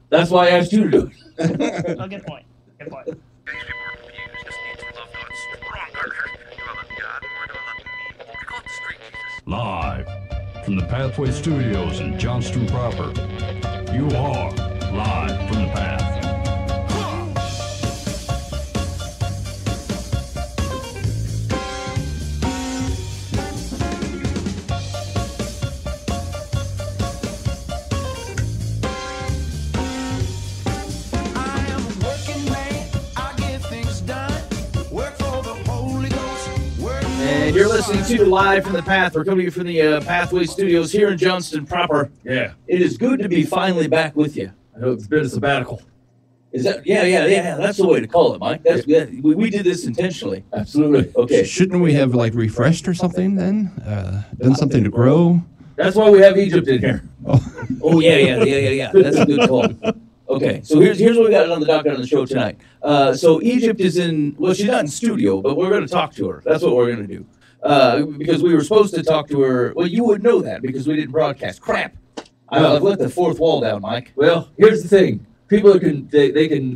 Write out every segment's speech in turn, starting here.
That's why I asked you to do it. Oh, good point. Good point. These people are confused. Just need to love God stronger. Do I love God or do I love me? I call it the street Jesus. Live from the Pathway Studios in Johnston proper. You are live from the Path. And you're listening to Live from the Path. We're coming to you from the Pathway Studios here in Johnston proper. Yeah. It is good to be finally back with you. I know it's been a sabbatical. Is that? Yeah. That's the way to call it, Mike. We did this intentionally. Absolutely. Okay. Shouldn't we have like refreshed or something then? Done something to grow? That's why we have Egypt in here. Oh yeah. That's a good call. Okay, so here's what we got on the docket on the show tonight. So Egypt is she's not in studio, but we're going to talk to her. That's what we're going to do. Because we were supposed to talk to her. Well, you would know that because we didn't broadcast. Crap. I've let the fourth wall down, Mike. Well, here's the thing. People can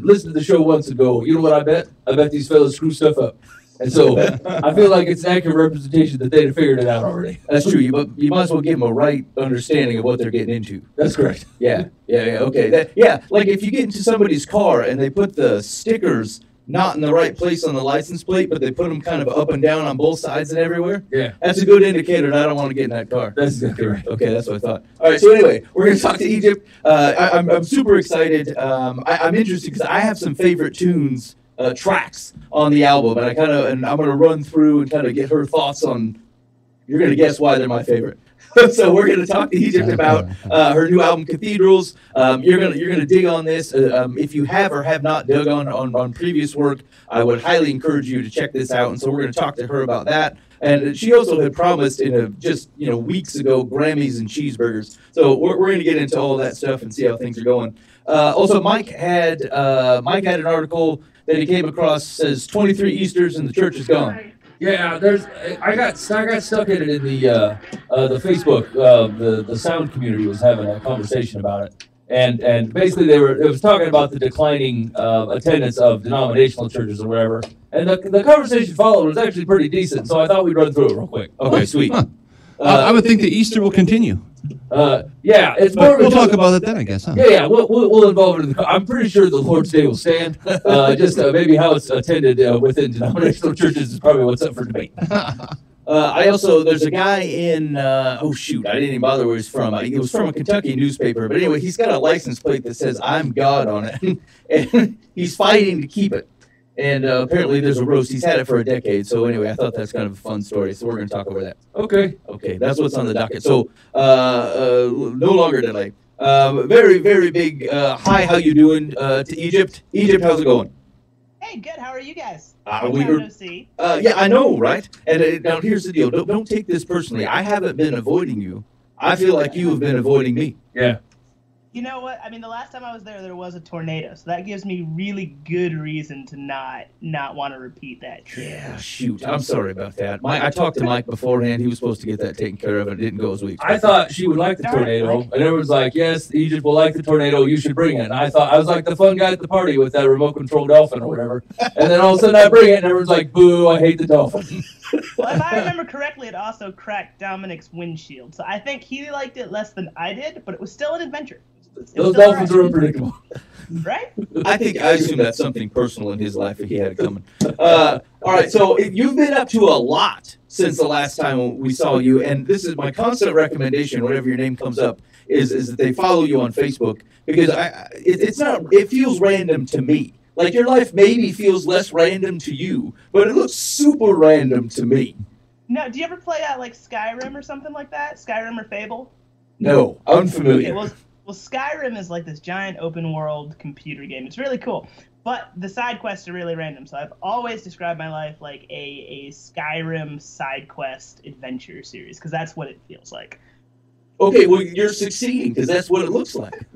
listen to the show once and go, you know what I bet? I bet these fellas screw stuff up. And so I feel like it's an accurate representation that they'd have figured it out already. That's true. But you might as well give them a right understanding of what they're getting into. That's correct. Yeah. Okay. Like if you get into somebody's car and they put the stickers not in the right place on the license plate, but they put them kind of up and down on both sides and everywhere. Yeah. That's a good indicator that I don't want to get in that car. That's exactly right. Okay, that's what I thought. All right, so anyway, we're going to talk to Egypt. I'm super excited. I'm interested because I have some favorite tunes, tracks on the album, and I'm going to run through and kind of get her thoughts on. You're going to guess why they're my favorite. So we're going to talk to Egypt about her new album, Cathedrals. You're gonna dig on this. If you have or have not dug on previous work, I would highly encourage you to check this out. And so we're going to talk to her about that. And she also had promised just weeks ago Grammys and cheeseburgers. So we're going to get into all that stuff and see how things are going. Also, Mike had an article that he came across says 23 Easters and the church is gone. Yeah, I got stuck in it in the Facebook. The sound community was having a conversation about it, and basically it was talking about the declining attendance of denominational churches or whatever. And the conversation followed was actually pretty decent, so I thought we'd run through it real quick. Okay, sweet. I would think that Easter will continue. Yeah, it's more. We'll talk about it then, I guess. Huh? Yeah, we'll involve it in the. I'm pretty sure the Lord's Day will stand. Just maybe how it's attended within denominational churches is probably what's up for debate. There's a guy in. I didn't even bother where he's from. It was from a Kentucky newspaper, but anyway, he's got a license plate that says "I'm God" on it, and he's fighting to keep it. And apparently there's a roast. He's had it for a decade. So anyway, I thought that's kind of a fun story. So we're going to talk over that. Okay. That's what's on the docket. So no longer delay. Very, very big hi, how you doing to Egypt? Egypt, how's it going? Hey, good. How are you guys? Yeah, I know, right? And now here's the deal. Don't take this personally. I haven't been avoiding you. I feel like you have been avoiding me. Yeah. You know what? I mean, the last time I was there was a tornado, so that gives me really good reason to not want to repeat that trip. Yeah, shoot. I'm sorry about that. I talked to Mike beforehand. He was supposed to get that taken care of, and it didn't go as we expected. I thought she would like the tornado, and everyone's like, yes, Egypt will like the tornado. You should bring it. And I was like the fun guy at the party with that remote-controlled dolphin or whatever. And then all of a sudden I bring it, and everyone's like, boo, I hate the dolphin. Well, if I remember correctly, it also cracked Dominic's windshield. So I think he liked it less than I did, but it was still an adventure. Those dolphins are unpredictable. Right? I assume that's something personal in his life if he had it coming. All right, so you've been up to a lot since the last time we saw you, and this is my constant recommendation whenever your name comes up, is that they follow you on Facebook, because it feels random to me. Like your life maybe feels less random to you, but it looks super random to me. No, do you ever play like Skyrim or something like that? Skyrim or Fable? No, unfamiliar. Okay, well, Skyrim is like this giant open world computer game. It's really cool, but the side quests are really random. So I've always described my life like a Skyrim side quest adventure series, because that's what it feels like. Okay, well, you're succeeding because that's what it looks like.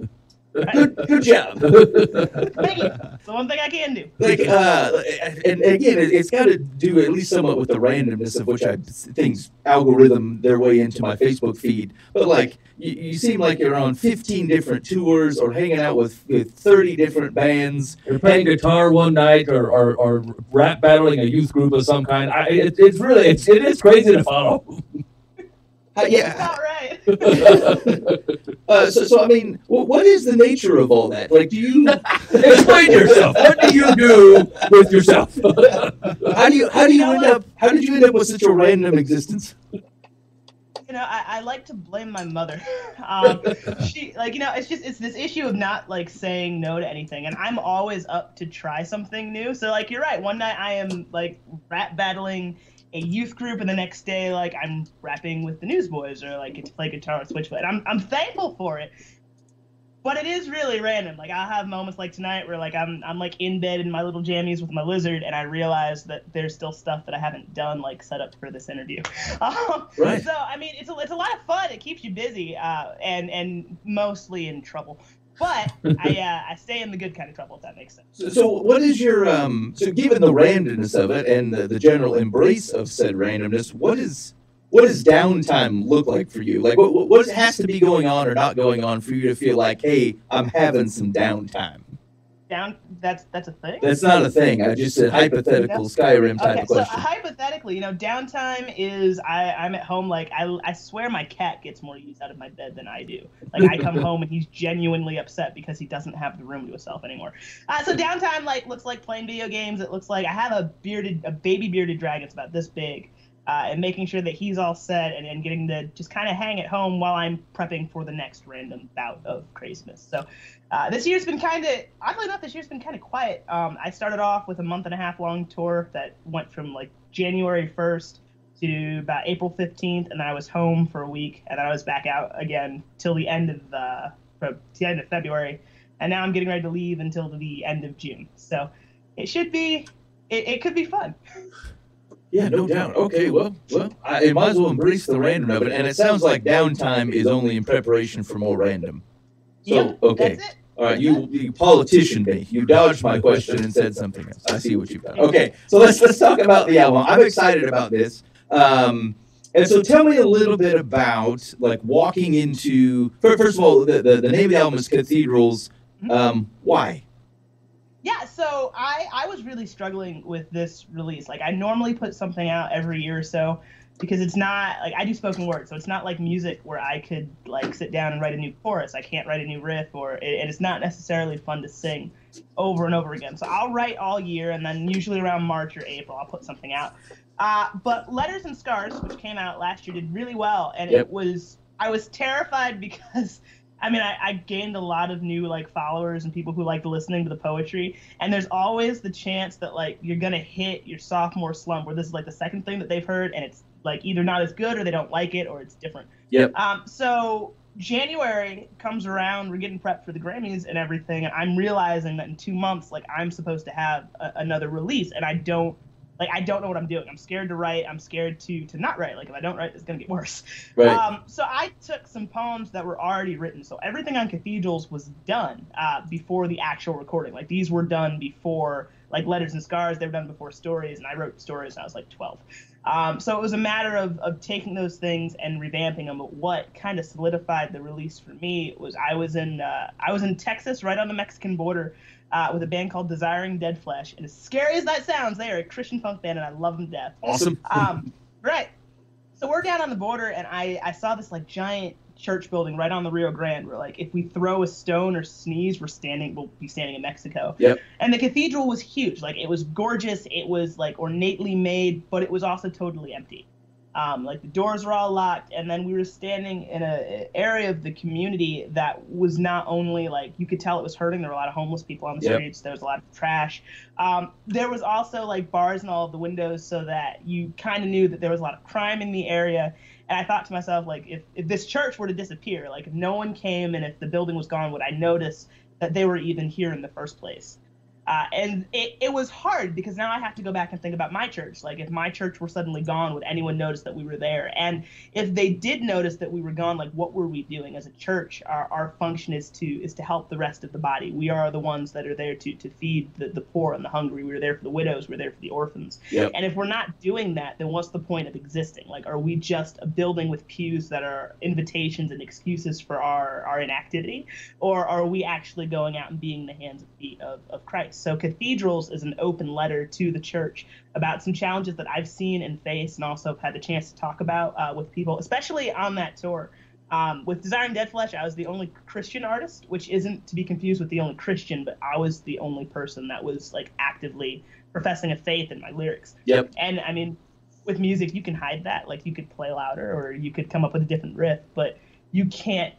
Good job. Thank you. It's the one thing I can do. Like, and again, it's got to do at least somewhat with the randomness of which I things algorithm their way into my Facebook feed. But like, you seem like you're on 15 different tours or hanging out with 30 different bands. You're playing guitar one night or rap battling a youth group of some kind. It is crazy to follow. Yeah. About right. So I mean, what is the nature of all that? Like, do you Explain yourself. What do you do with yourself? how do you end up? How did you end up with such a random existence? I like to blame my mother. She, it's this issue of not like saying no to anything, and I'm always up to try something new. So like, you're right. One night I am like rap battling a youth group, and the next day like I'm rapping with the Newsboys, or like get to play guitar with Switchfoot. I'm thankful for it. But it is really random. Like, I'll have moments like tonight where like I'm like in bed in my little jammies with my lizard, and I realize that there's still stuff that I haven't done, like set up for this interview. Right. So I mean, it's a lot of fun. It keeps you busy, and mostly in trouble. But I stay in the good kind of trouble, if that makes sense. So what is your so given the randomness of it and the general embrace of said randomness, what does downtime look like for you? Like, what has to be going on or not going on for you to feel like, hey, I'm having some downtime? That's a thing? That's not a thing. I just said hypothetical Skyrim type of question. So hypothetically, downtime is I'm at home. Like, I swear my cat gets more use out of my bed than I do. Like, I come home and he's genuinely upset because he doesn't have the room to himself anymore. So downtime looks like playing video games. It looks like I have a baby bearded dragon. It's about this big. And making sure that he's all set and getting to just kind of hang at home while I'm prepping for the next random bout of craziness. So this year's been oddly enough, quiet. I started off with a month-and-a-half long tour that went from like January 1st to about April 15th, and then I was home for a week, and then I was back out again till the end of February, and now I'm getting ready to leave until the end of June. So it could be fun. Yeah, no doubt. Okay, well, I might as well embrace the random of it. And it sounds like downtime is only in preparation for more random. So, Yep, okay. that's it. All right, you politician me. You dodged my question and said something else. I see what you've done. Okay, so let's talk about the album. I'm excited about this. And so tell me a little bit about, like, walking into... First of all, the name of the album is Cathedrals. Why? Yeah, so I was really struggling with this release. Like, I normally put something out every year or so because it's not, like, I do spoken word, so it's not like music where I could, like, sit down and write a new chorus. I can't write a new riff, and it's not necessarily fun to sing over and over again. So I'll write all year, and then usually around March or April, I'll put something out. But Letters and Scars, which came out last year, did really well, and I was terrified because... I mean, I gained a lot of new, like, followers and people who liked listening to the poetry. And there's always the chance that, like, you're going to hit your sophomore slump where this is, like, the second thing that they've heard. And it's, like, either not as good or they don't like it or it's different. Yep. So January comes around. We're getting prepped for the Grammys and everything. And I'm realizing that in 2 months, like, I'm supposed to have another release. And I don't know what I'm doing. I'm scared to write. I'm scared to not write. Like, if I don't write, it's going to get worse. Right. So I took some poems that were already written. So everything on Cathedrals was done before the actual recording. Like, these were done before, like, Letters and Scars. They were done before Stories, and I wrote Stories when I was, like, 12. So it was a matter of taking those things and revamping them. But what kind of solidified the release for me was I was in Texas, right on the Mexican border, with a band called Desiring Dead Flesh. And as scary as that sounds, they are a Christian punk band, and I love them to death. Awesome. Right. So we're down on the border, and I saw this, like, giant church building right on the Rio Grande where, like, if we throw a stone or sneeze, we'll be standing in Mexico. Yep. And the cathedral was huge. Like, it was gorgeous. It was, like, ornately made, but it was also totally empty. Like, the doors were all locked, and then we were standing in an area of the community that was not only, like, you could tell it was hurting. There were a lot of homeless people on the streets. There was a lot of trash. There was also, like, bars in all of the windows so that you kind of knew that there was a lot of crime in the area. And I thought to myself, like, if this church were to disappear, like, if no one came and if the building was gone, would I notice that they were even here in the first place? And it was hard because now I have to go back and think about my church. Like, if my church were suddenly gone, would anyone notice that we were there? And if they did notice that we were gone, like, what were we doing as a church? Our function is to help the rest of the body. We are the ones that are there to feed the poor and the hungry. We're there for the widows. We're there for the orphans. Yep. And if we're not doing that, then what's the point of existing? Like, are we just a building with pews that are invitations and excuses for our inactivity? Or are we actually going out and being the hands and feet of Christ? So Cathedrals is an open letter to the church about some challenges that I've seen and faced, and also have had the chance to talk about with people, especially on that tour. With Desiring Dead Flesh, I was the only Christian artist, which isn't to be confused with the only Christian, but I was the only person that was like actively professing a faith in my lyrics. Yep. And I mean, with music, you can hide that. Like, you could play louder, or you could come up with a different riff, but you can't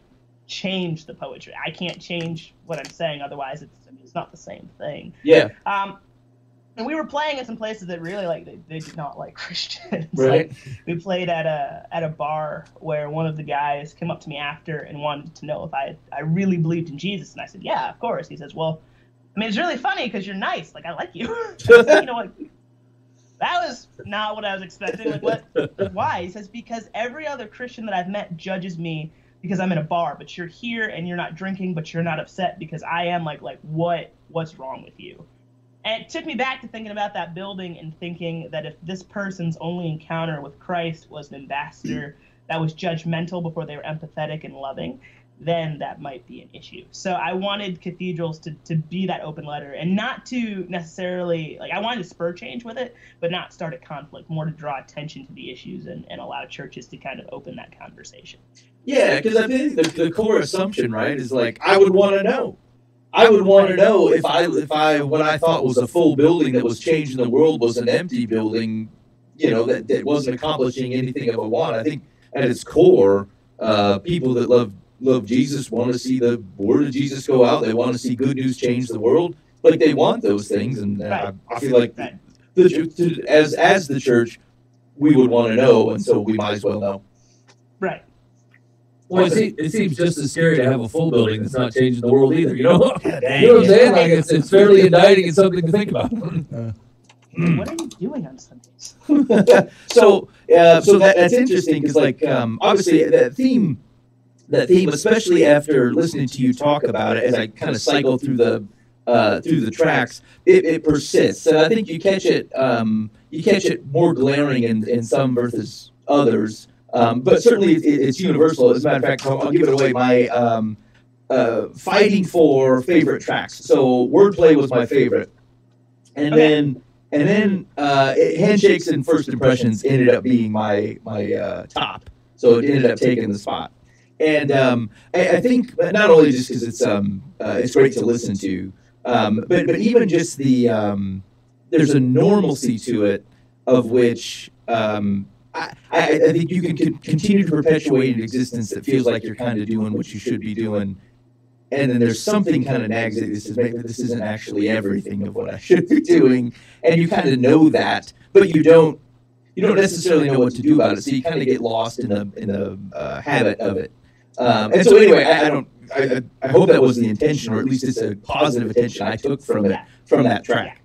change the poetry. I can't change what I'm saying, otherwise it's not the same thing. Yeah. And we were playing in some places that really, like, they did not like Christians. Right. Like, we played at a bar where one of the guys came up to me after and wanted to know if I really believed in Jesus, and I said, yeah, of course. He says, well, I mean, it's really funny because you're nice. Like, I like you. You know what? That was not what I was expecting. Like, what? Why? He says, because every other Christian that I've met judges me because I'm in a bar, but you're here and you're not drinking, but you're not upset because I am. Like what's wrong with you? And it took me back to thinking about that building and thinking that if this person's only encounter with Christ was an ambassador that was judgmental before they were empathetic and loving, then that might be an issue. So I wanted Cathedrals to be that open letter, and not to necessarily, like, I wanted to spur change with it, but not start a conflict, more to draw attention to the issues and allow churches to kind of open that conversation. Yeah, because I think the core assumption, right, is like, I would want to know. I would want to know if I what I thought was a full building that was changing the world was an empty building, you know, that wasn't accomplishing anything I would want. I think at its core, people that love Jesus want to see the word of Jesus go out. They want to see good news change the world. Like, they want those things, and Right. I feel like as the church, we would want to know, and so we might as well know. Right. Well, it seems just as scary to have a full building that's not changing the world either, you know? Dang. You know what I'm saying? Like, it's fairly indicting and something to think about. What are you doing on Sundays? So that's interesting because, like, obviously that theme, especially after listening to you talk about it, as I kind of cycle through the tracks, it persists, and I think you catch it more glaring in some versus others. But certainly it's universal. As a matter of fact, I'll give it away. My fighting for favorite tracks. So Wordplay was my favorite, and then Handshakes and First Impressions ended up being my top. So it ended up taking the spot. And I think not only just because it's great to listen to, but even just there's a normalcy to it, of which I think you can continue to perpetuate an existence that feels like you're kind of doing what you should be doing, and then there's something kind of nags that this isn't actually everything of what I should be doing, and you kind of know that, but you don't necessarily know what to do about it, so you kind of get lost in the habit of it. And so anyway, I hope that was the intention, or at least it's a positive intention I took from that track.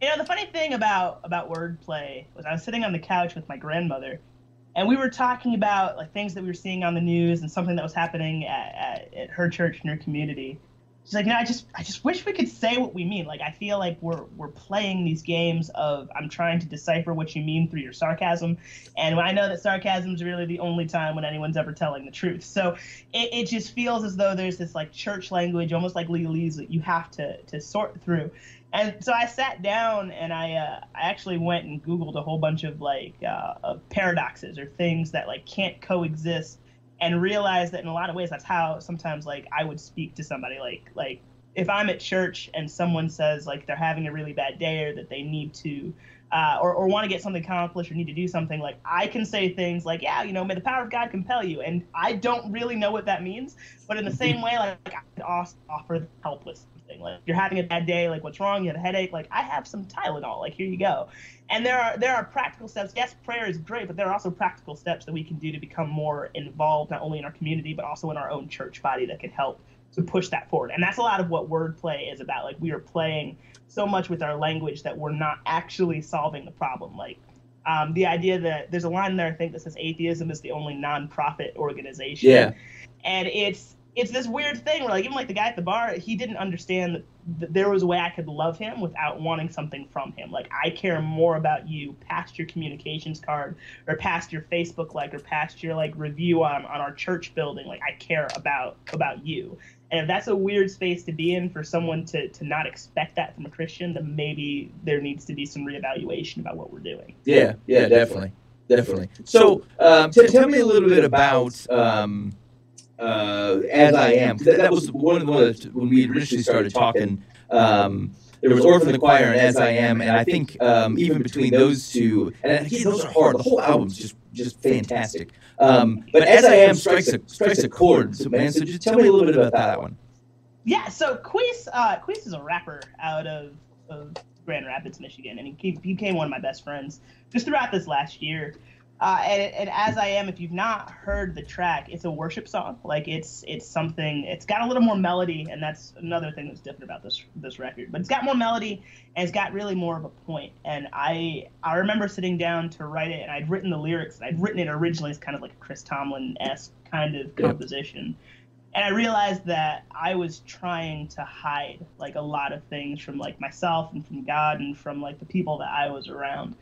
You know, the funny thing about Wordplay was I was sitting on the couch with my grandmother, and we were talking about, like, things that we were seeing on the news and something that was happening at her church in her community. She's like, I just wish we could say what we mean. Like, I feel like we're playing these games of, I'm trying to decipher what you mean through your sarcasm, and I know that sarcasm is really the only time when anyone's ever telling the truth. So it just feels as though there's this, like, church language, almost like legalese, that you have to sort through. And so I sat down and I actually went and Googled a whole bunch of, like, paradoxes or things that, like, can't coexist, and realized that in a lot of ways that's how sometimes, like, I would speak to somebody. Like if I'm at church and someone says, like, they're having a really bad day, or that they need to or want to get something accomplished or need to do something, like, I can say things like, yeah, you know, may the power of God compel you. And I don't really know what that means, but in the same way, like, I could offer help with something. Like, you're having a bad day, like, what's wrong? You have a headache? Like, I have some Tylenol. Like, here you go. And there are practical steps. Yes, prayer is great, but there are also practical steps that we can do to become more involved, not only in our community, but also in our own church body, that can help push that forward. And that's a lot of what wordplay is about. Like, we are playing so much with our language that we're not actually solving the problem. Like, the idea that there's a line there, I think, that says atheism is the only non-profit organization. Yeah. And it's this weird thing where, like, even like the guy at the bar, he didn't understand that there was a way I could love him without wanting something from him. Like, I care more about you past your communications card or past your Facebook like or past your like review on our church building. Like, I care about you. And if that's a weird space to be in for someone to not expect that from a Christian, then maybe there needs to be some reevaluation about what we're doing. Yeah, definitely. So tell me a little bit about As I Am. That was one of the, when we initially started talking, there was Orphan the Choir and As I Am, and I think even between those two, and again, those are hard. The whole album's just fantastic. But As I Am strikes a chord, man. So just tell me a little bit about that one. Yeah, so Queese is a rapper out of Grand Rapids, Michigan, and he became one of my best friends just throughout this last year. And As I Am, if you've not heard the track, it's a worship song. Like, it's something, it's got a little more melody, and that's another thing that's different about this record. But it's got more melody, and it's got really more of a point. And I remember sitting down to write it, and I'd written the lyrics, and I'd written it originally as kind of like a Chris Tomlin-esque kind of composition. And I realized that I was trying to hide, like, a lot of things from, like, myself and from God and from, like, the people that I was around.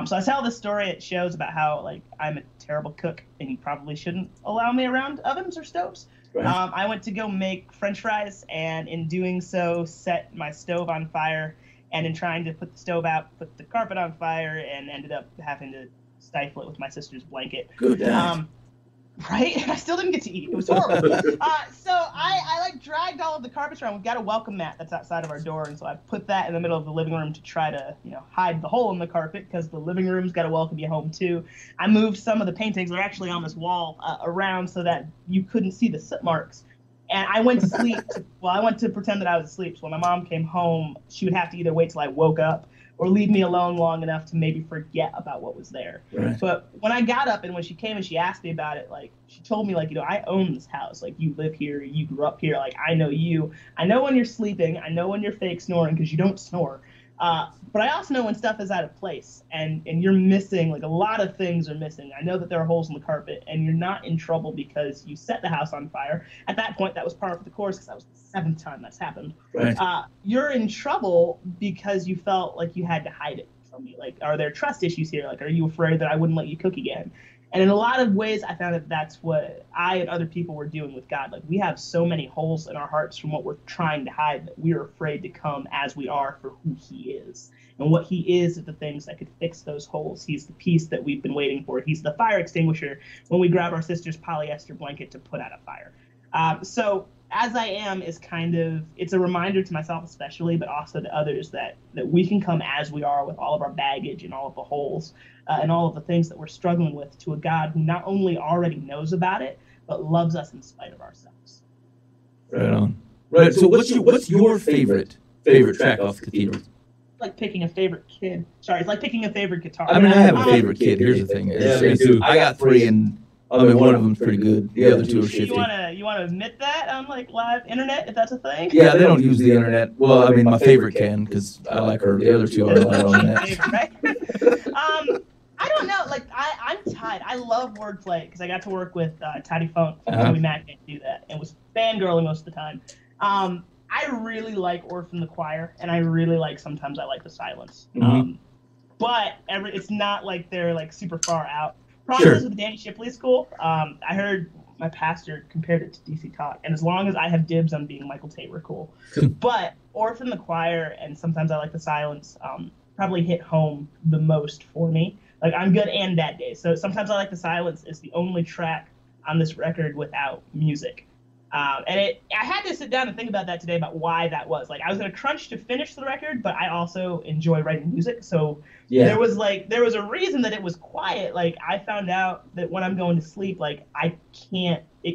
So I tell this story at shows about how, like, I'm a terrible cook and you probably shouldn't allow me around ovens or stoves. Right. I went to go make French fries, and in doing so, set my stove on fire. And in trying to put the stove out, put the carpet on fire, and ended up having to stifle it with my sister's blanket. Good. Right? And I still didn't get to eat. It was horrible. So I like dragged all of the carpets around. We've got a welcome mat that's outside of our door, and so I put that in the middle of the living room to try to, hide the hole in the carpet, because the living room's got to welcome you home too. I moved some of the paintings that are actually on this wall around so that you couldn't see the soot marks. And I went to sleep. I went to pretend that I was asleep. So when my mom came home, she would have to either wait till I woke up or leave me alone long enough to maybe forget about what was there. Right. But when I got up and when she came and she asked me about it, like, she told me, like, I own this house. Like, you live here, you grew up here. Like, I know you. I know when you're sleeping. I know when you're fake snoring, because you don't snore. But I also know when stuff is out of place and you're missing, like, a lot of things are missing. I know that there are holes in the carpet, and you're not in trouble because you set the house on fire. At that point, that was par for the course, because that was the 7th time that's happened. Right. You're in trouble because you felt like you had to hide it from me. Like, are there trust issues here? Like, are you afraid that I wouldn't let you cook again? And in a lot of ways, I found that that's what I and other people were doing with God. Like, we have so many holes in our hearts from what we're trying to hide that we are afraid to come as we are for who he is. And what he is the things that could fix those holes. He's the peace that we've been waiting for. He's the fire extinguisher when we grab our sister's polyester blanket to put out a fire. So As I Am is kind of, it's a reminder to myself especially, but also to others, that we can come as we are with all of our baggage and all of the holes and all of the things that we're struggling with, to a God who not only already knows about it, but loves us in spite of ourselves. Right on. Right. So what's your favorite track off Cathedrals? It's like picking a favorite kid. Sorry, it's like picking a favorite guitar. I mean, I have a favorite kid. Here's the thing. Me too. I got 3, and one of them's pretty good. The other 2 are shifty. You want to admit that on, like, live internet, if that's a thing? Yeah, they don't use the internet. Well, I mean, my favorite can, because I like her. The other 2 are not on that. I don't know. Like, I'm tied. I love Wordplay, because I got to work with Toddy Funk. We Mac didn't do that, and was fangirling most of the time. I really like Orphan the Choir, and I really like Sometimes I Like the Silence. Mm-hmm. But it's not like they're, like, super far out. Process with the Danny Shipley School. I heard my pastor compared it to DC Talk, and as long as I have dibs on being Michael Tate, we're cool. But Orphan the Choir and Sometimes I Like the Silence probably hit home the most for me. Like, I'm good and bad days. So Sometimes I Like the Silence is the only track on this record without music. And I had to sit down and think about that today, about why that was. Like, I was going to crunch to finish the record, but I also enjoy writing music. So there was a reason that it was quiet. Like, I found out that when I'm going to sleep, like, it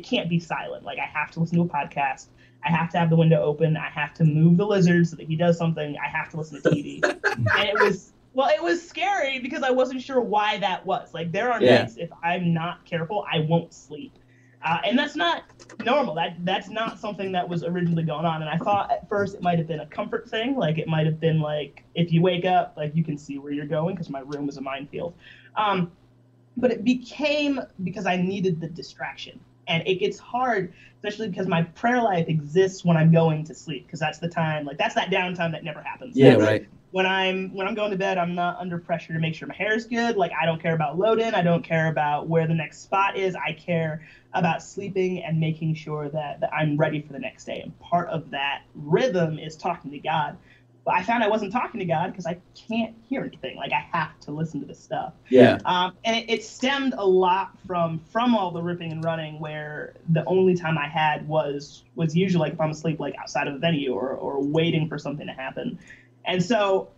can't be silent. Like, I have to listen to a podcast. I have to have the window open. I have to move the lizard so that he does something. I have to listen to TV. And it was scary because I wasn't sure why that was. Like, there are nights, if I'm not careful, I won't sleep. And that's not normal. That's not something that was originally going on. And I thought at first it might have been a comfort thing. Like it might have been like, if you wake up, like you can see where you're going because my room is a minefield. But it became because I needed the distraction. And it gets hard, especially because my prayer life exists when I'm going to sleep, because that's the time, like that's that downtime that never happens. Yeah, That's, right. When I'm going to bed, I'm not under pressure to make sure my hair is good. Like I don't care about load-in. I don't care about where the next spot is. I care about sleeping and making sure that I'm ready for the next day. And part of that rhythm is talking to God. But I found I wasn't talking to God because I can't hear anything. Like I have to listen to the stuff. Yeah. And it stemmed a lot from all the ripping and running, where the only time I had was usually like if I'm asleep, like outside of a venue or waiting for something to happen. And so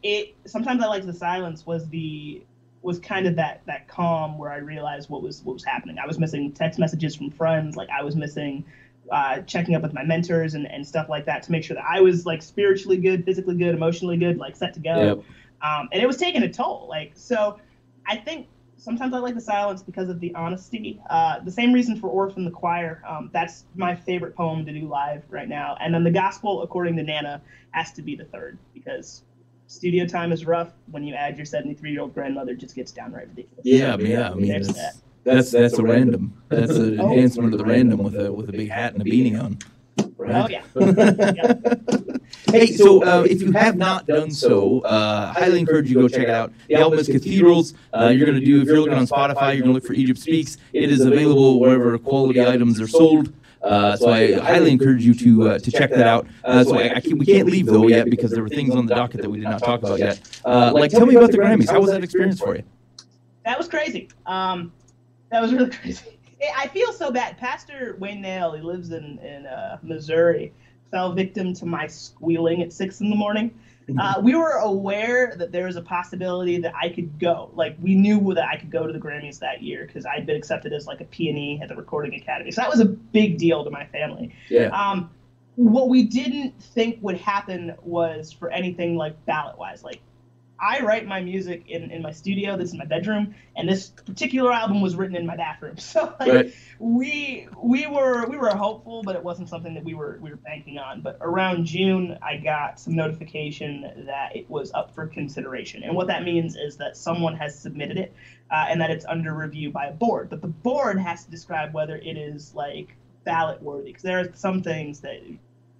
sometimes I liked the silence was kind of that calm where I realized what was happening. I was missing text messages from friends. Like I was missing checking up with my mentors and stuff like that to make sure that I was like spiritually good, physically good, emotionally good, like set to go. Yep. And it was taking a toll. Like, so I think sometimes I like the silence because of the honesty. The same reason for Orphan the Choir. That's my favorite poem to do live right now. And then the Gospel According to Nana has to be the third, because studio time is rough. When you add your 73-year-old grandmother, it just gets downright ridiculous. Yeah. I mean, that's a random. That's an enhancement of the random with a big hat and a beanie on. Right? Oh yeah. Hey, so if you have not done so, highly encourage you to go check it out. The album is Cathedrals. If you're looking on Spotify, you're going to look for Egypt Speaks. It is available wherever quality items are sold. So I highly encourage you to check that out. We can't leave though yet because there were things on the docket that we did not talk about yet. Tell me about the Grammys. How was that experience for you? That was crazy. That was really crazy. I feel so bad. Pastor Wayne Nail, he lives in Missouri, fell victim to my squealing at 6 a.m. We were aware that there was a possibility that I could go. Like, we knew that I could go to the Grammys that year because I'd been accepted as like a P&E at the Recording Academy. So that was a big deal to my family. Yeah. What we didn't think would happen was for anything like ballot-wise. Like, I write my music in my studio. This is my bedroom, and this particular album was written in my bathroom. So like, we were hopeful, but it wasn't something that we were banking on. But around June, I got some notification that it was up for consideration, and what that means is that someone has submitted it, and that it's under review by a board. But the board has to describe whether it is like ballot worthy, because there are some things that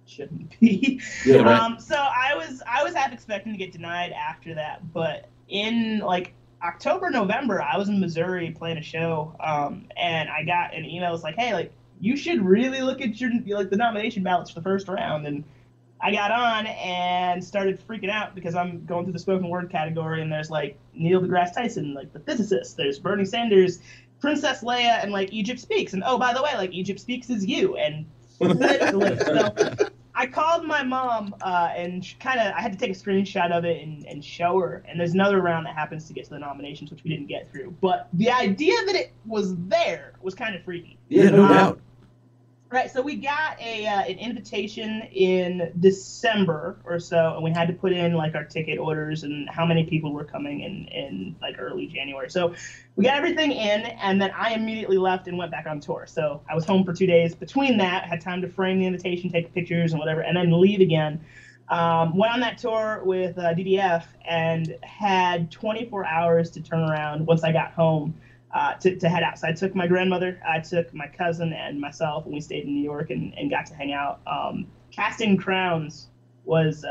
shouldn't be. Yeah, right. So I was half expecting to get denied after that, but in like October, November, I was in Missouri playing a show, and I got an email. It's like, hey, like you should really look at your the nomination ballots for the first round. And I got on and started freaking out because I'm going through the spoken word category, and there's like Neil deGrasse Tyson, like the physicist. There's Bernie Sanders, Princess Leia, and like Egypt Speaks. And oh, by the way, like Egypt Speaks is you. And so I called my mom and I had to take a screenshot of it and show her. And there's another round that happens to get to the nominations, which we didn't get through. But the idea that it was there was kind of freaky. Yeah, no doubt. Right, so we got an invitation in December or so, and we had to put in like our ticket orders and how many people were coming in like early January. So we got everything in, and then I immediately left and went back on tour. So I was home for 2 days. Between that, I had time to frame the invitation, take pictures and whatever, and then leave again. Went on that tour with DDF and had 24 hours to turn around once I got home. To head out. So I took my grandmother, I took my cousin and myself, and we stayed in New York and got to hang out. Casting Crowns was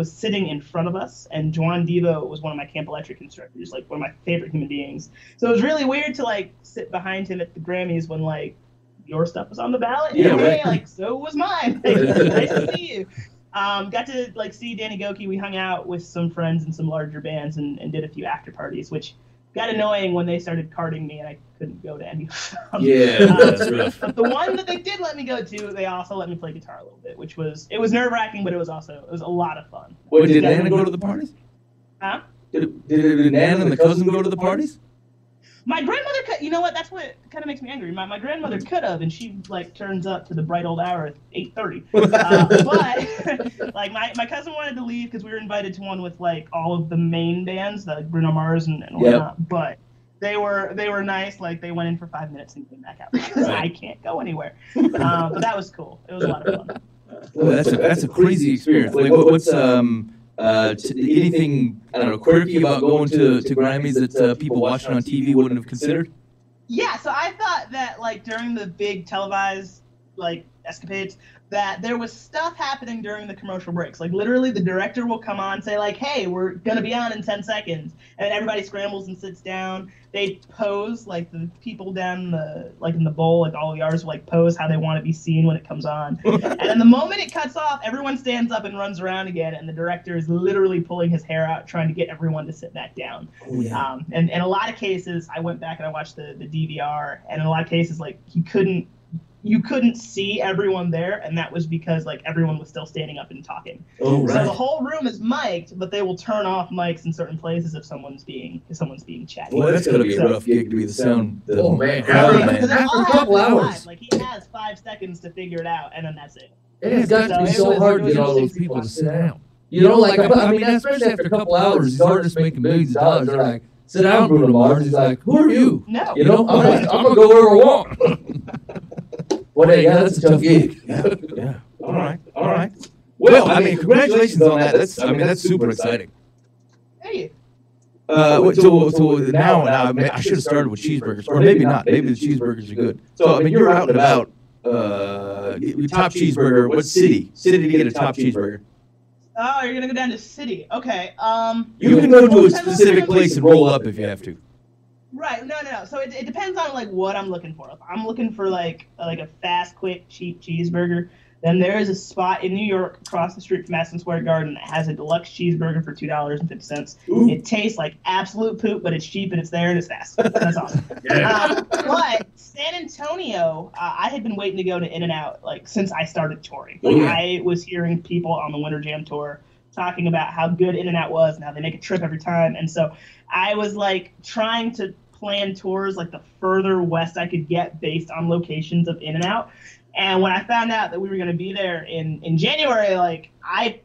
sitting in front of us, and Juan Devo was one of my Camp Electric instructors, like one of my favorite human beings. So it was really weird to like sit behind him at the Grammys when like your stuff was on the ballot. Yeah, and, right. hey, like so was mine. Like, nice to see you. Got to like see Danny Goki. We hung out with some friends and some larger bands and did a few after parties, which got annoying when they started carding me and I couldn't go to any of them. Yeah, that's rough. But the one that they did let me go to, they also let me play guitar a little bit, which was nerve-wracking, but it was a lot of fun. Wait, did Nana go to the parties? Huh? Did Nana and the cousin go to the parties? My grandmother could, you know what, that's what kind of makes me angry. My grandmother could have, and she like turns up to the bright old hour at 8:30. But like my cousin wanted to leave because we were invited to one with like all of the main bands, like Bruno Mars and whatnot. But They were nice. Like they went in for 5 minutes and came back out because I can't go anywhere. But that was cool. It was a lot of fun. Well, that's a crazy experience. Like, what's anything I don't know quirky about going to Grammys that people watching on TV wouldn't have considered? Yeah, so I thought that like during the big televised like escapades that there was stuff happening during the commercial breaks. Like literally the director will come on and say like, hey, we're gonna be on in 10 seconds, and everybody scrambles and sits down. They pose, like the people down in the bowl, like all the artists will like pose how they want to be seen when it comes on. And then the moment it cuts off, everyone stands up and runs around again, and the director is literally pulling his hair out trying to get everyone to sit back down. Oh, yeah. And in a lot of cases, I went back and I watched the DVR, and in a lot of cases like you couldn't see everyone there, and that was because like everyone was still standing up and talking. Oh, right. So the whole room is mic'd, but they will turn off mics in certain places if someone's being chatty. Well, that's gonna be a rough gig to be the sound. Because after a couple hours, like he has 5 seconds to figure it out, and then that's it. It's got to be so hard to get all those people to sit down. You know, like I mean, especially after a couple hours, these artists making millions of dollars. They're like, sit down, Bruno Mars. He's like, who are you? No. You know, I'm gonna go where I want. Well, yeah, that's a tough gig. Yeah. All right. Well, I mean, congratulations on that. That's super exciting. Hey. So now I should have started with cheeseburgers, or maybe not. Maybe the cheeseburgers are good. So I mean, you're out and about. Top cheeseburger. What city? City to get a top cheeseburger. Oh, you're gonna go down to city. Okay. You can go to a specific place and roll up if you have to. Right. No. So it depends on like what I'm looking for. If I'm looking for like a fast, quick, cheap cheeseburger, then there is a spot in New York across the street from Madison Square Garden that has a deluxe cheeseburger for $2.50. It tastes like absolute poop, but it's cheap and it's there and it's fast. That's awesome. Yeah. But San Antonio, I had been waiting to go to In-N-Out like since I started touring. I was hearing people on the Winter Jam tour talking about how good In-N-Out was and how they make a trip every time, and so I was like trying to plan tours like the further west I could get based on locations of In-N-Out. And when I found out that we were going to be there in January, like I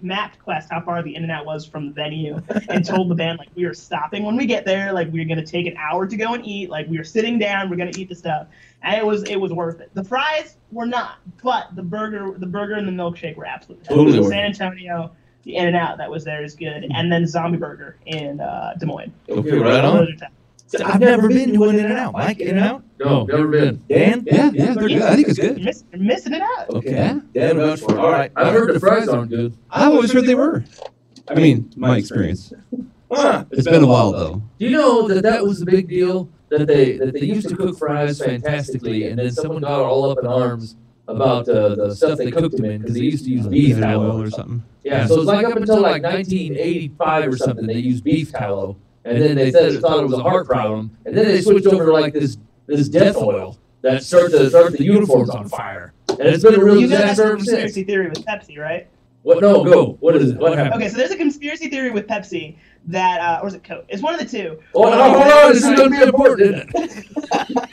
mapped Quest how far the In-N-Out was from the venue and told the band like we were stopping when we get there, like we were going to take an hour to go and eat, like we were sitting down, we're going to eat the stuff, and it was worth it. The fries were not, but the burger and the milkshake were absolutely totally worth it. San Antonio, the In-N-Out that was there is good, and then Zombie Burger in Des Moines. Okay, right on. So I've never been to an In-N-Out. Mike, In-N-Out? No, never been. Dan? Yeah, they're good. I think it's good. You're missing it out. Okay. Yeah. Dan, all right. I've heard the fries aren't good. I've always heard they were. I mean, my experience. It's been a while, though. Do you know that was the big deal? That they used to cook fries fantastically, and then someone got all up in arms about the stuff they cooked them in because they used to use beef tallow or something. Yeah, so it's like up until like 1985 or something, they used beef tallow. And then they thought it was a heart problem, and then they switched over to like this death oil that starts the uniforms on fire, and it's been a real disaster ever since. Conspiracy theory with Pepsi, right? What? No, go. What is it? What happened? Okay, so there's a conspiracy theory with Pepsi that, or is it Coke? It's one of the two. Oh, no, hold on, this is going to be important, isn't it?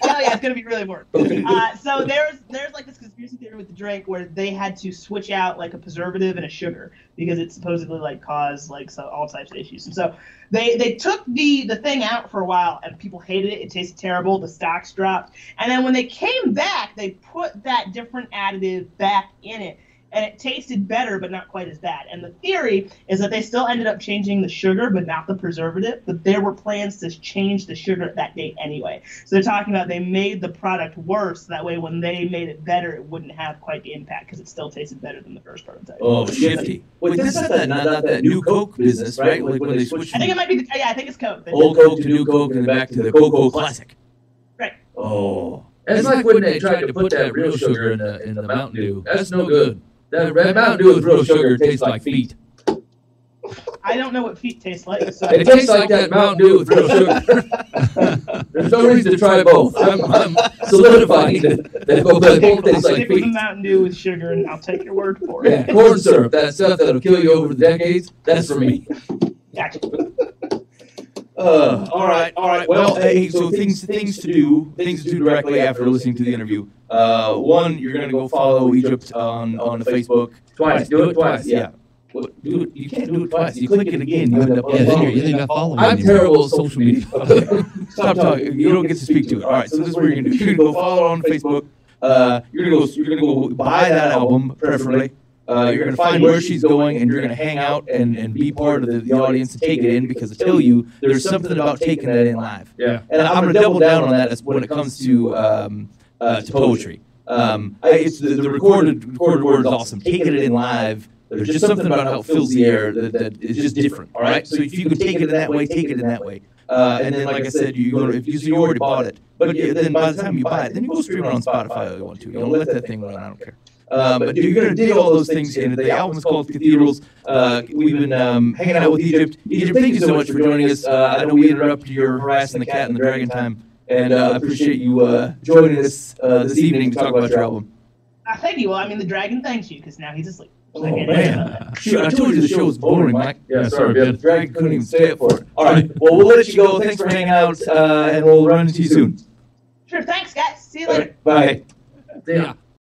Oh yeah, it's going to be really important. So there's like this conspiracy theory with the drink where they had to switch out like a preservative and a sugar because it supposedly like caused like all types of issues. And so they took the thing out for a while and people hated it. It tasted terrible. The stocks dropped. And then when they came back, they put that different additive back in it. And it tasted better, but not quite as bad. And the theory is that they still ended up changing the sugar, but not the preservative. But there were plans to change the sugar at that date anyway. So they're talking about they made the product worse. That way, when they made it better, it wouldn't have quite the impact because it still tasted better than the first prototype. Oh, shifty. Wait, that's not that new Coke business, right? Like when they switched. I think it might be. I think it's Coke. Old Coke to new Coke, and then back to the Cocoa Classic. Right. Oh. It's like when they tried to put that real sugar in the Mountain Dew. That's no good. That Mountain Dew with real sugar tastes like feet. I don't know what feet taste like. So it tastes like that Mountain Dew with real sugar. There's no reason to try both. I'm solidifying that both taste like stick with feet. the Mountain Dew with sugar, and I'll take your word for it. Yeah, corn syrup, that stuff that'll kill you over the decades, that's for me. Gotcha. All right. Well, hey, so things to do directly after listening to the interview. One, you're gonna go follow Egypt on the Facebook. Twice. Do it twice. Yeah. Well, dude, you can't do it twice. You click it again, you end up. Yeah, then you're not following I'm anymore. terrible at social media. Stop talking. You don't get to speak to it. All right, so this is what you're gonna do. You're gonna go follow on Facebook. You're gonna go buy that album, preferably. You're gonna find where she's going, and you're gonna hang out and be part of the audience and take it in, because I tell you, there's something about taking that in live. Yeah. And I'm gonna double down on that when it comes to poetry. It's the recorded word is awesome. Taking it in live. There's just something about how it fills the air that is just different. All right, so if you can take it in that way, take it in that way. And then, like I said, you already bought it, but then by the time you buy it, then you go stream it on Spotify if you want to. You know, let that thing run. I don't care. But you're gonna dig all those things in. The album is called Cathedrals. We've been hanging out with Egypt. Egypt, thank you so much for joining us. I know we interrupted your harassing the cat and the dragon time, and I appreciate you joining us this evening to talk about your album. Thank you. Well, I mean, the dragon thanks you because now he's asleep. Oh, man. Shoot, I told you the show was boring, Mike. Yeah, sorry, Ben. The dragon couldn't even stay up for it. All right, well, we'll let you go. Thanks for hanging out, and we'll run into you soon. Sure, thanks, guys. See you later. Bye. Yeah.